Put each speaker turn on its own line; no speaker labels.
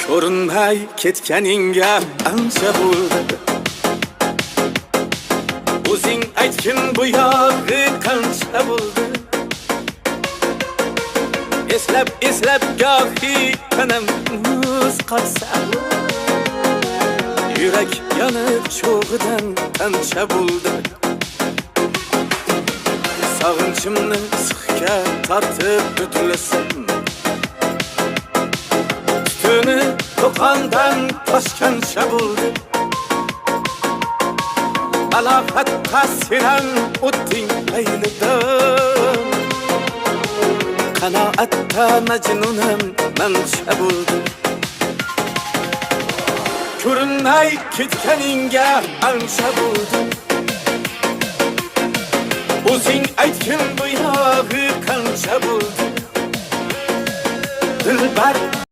ko'rinmay ketganingga ancha bo'ldi. O'zing aytgin bu yog'i qancha bo'ldi. Eslab gohi tanam muz qolsa, yurak yonib cho'g'idan qancha bo'ldi. Sog'inchimni sixga tortib o'tlasam, tutuni to'qondan toshgancha bo'ldi. Balog'at ta'siran o'tding aynidan, qanoatda majnunam mancha bo'ldi. Ko'rinmay ketganingga ancha bo'ldi. O'zing aytgin bu yog'i qancha bo'ldi. Dilbar